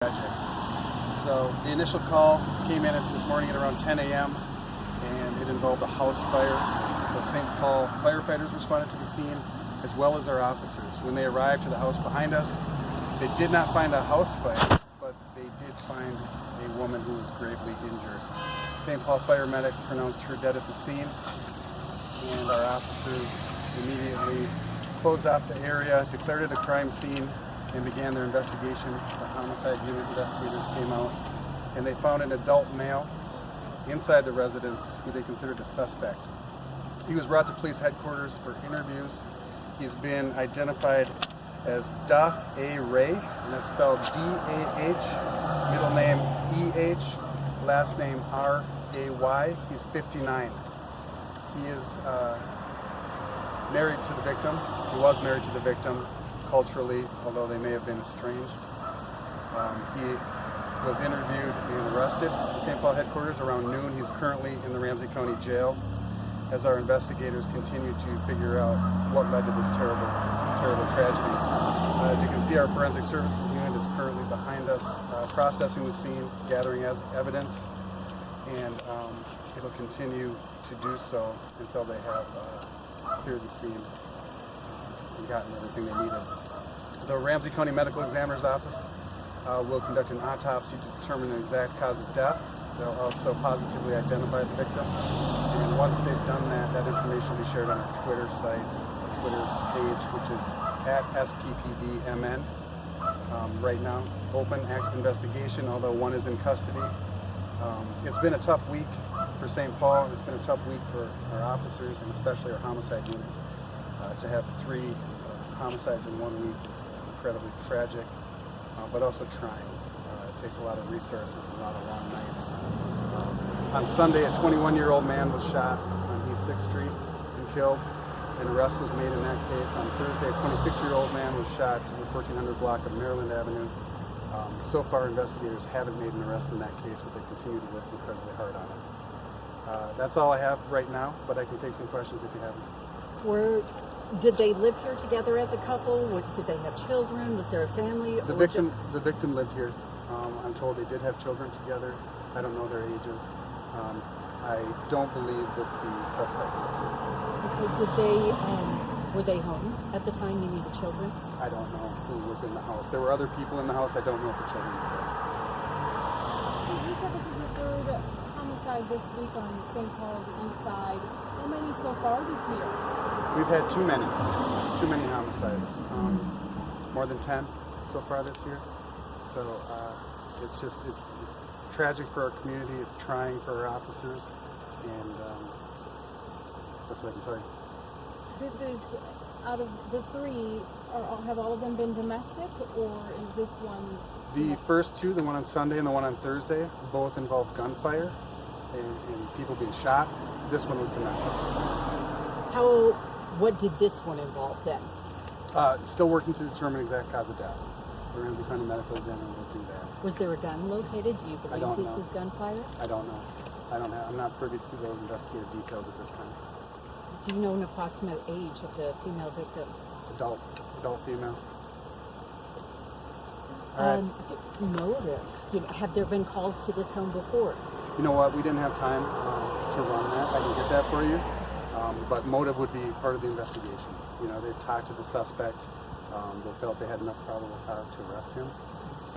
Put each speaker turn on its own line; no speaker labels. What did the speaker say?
Tragic. So the initial call came in this morning at around 10 a.m. and it involved a house fire. So St. Paul firefighters responded to the scene as well as our officers. When they arrived to the house behind us, they did not find a house fire, but they did find a woman who was gravely injured. St. Paul fire medics pronounced her dead at the scene, and our officers immediately closed off the area, declared it a crime scene, and began their investigation. The homicide unit investigators came out and they found an adult male inside the residence who they considered a suspect. He was brought to police headquarters for interviews. He's been identified as Da A. Ray, and that's spelled D-A-H, middle name E-H, last name R-A-Y. He's 59. He is married to the victim. He was married to the victim culturally, although they may have been estranged. He was interviewed and arrested at St. Paul headquarters around noon. He's currently in the Ramsey County Jail as our investigators continue to figure out what led to this terrible tragedy. As you can see, our forensic services unit is currently behind us, processing the scene, gathering evidence, and it'll continue to do so until they have cleared the scene and gotten everything they needed. The Ramsey County Medical Examiner's Office will conduct an autopsy to determine the exact cause of death. They'll also positively identify the victim. And once they've done that, that information will be shared on our Twitter site, Twitter page, which is at SPPDMN. Right now, open active investigation, although one is in custody. It's been a tough week for St. Paul. It's been a tough week for our officers and especially our homicide unit. To have 3 homicides in 1 week is incredibly tragic, but also trying. It takes a lot of resources and a lot of long nights. On Sunday, a 21-year-old man was shot on East 6th Street and killed. An arrest was made in that case. On Thursday, a 26-year-old man was shot in the 1400 block of Maryland Avenue. So far, investigators haven't made an arrest in that case, but they continue to work incredibly hard on it. That's all I have right now, but I can take some questions if you have them.
Did they live here together as a couple? Did they have children? Was there a family?
The victim lived here. I'm told they did have children together. I don't know their ages. I don't believe that the suspect lived here.
Okay, were they home at the time you knew the children?
I don't know who was in the house. There were other people in the house. I don't know if the children were there.
You said this is your third homicide this week on St. Paul's East Side. How many so far this year?
We've had too many homicides. More than 10 so far this year. So it's tragic for our community. It's trying for our officers, and that's what I can tell you.
This is, out of the 3, have all of them been domestic, or is this one?
The first 2, the one on Sunday and the one on Thursday, both involved gunfire and people being shot. This one was domestic.
What did this one involve then?
Still working to determine exact cause of death. The Ramsey County Medical Examiner will do that.
Was there a gun located? Do you believe this
know.
was gunfire?
I don't know. I'm not privy to those investigative details at this time.
Do you know an approximate age of the female victim?
Adult female. All right.
Have there been calls to this home before?
You know what? We didn't have time to run that. I can get that for you. But motive would be part of the investigation. They talked to the suspect. They felt they had enough probable cause to arrest him.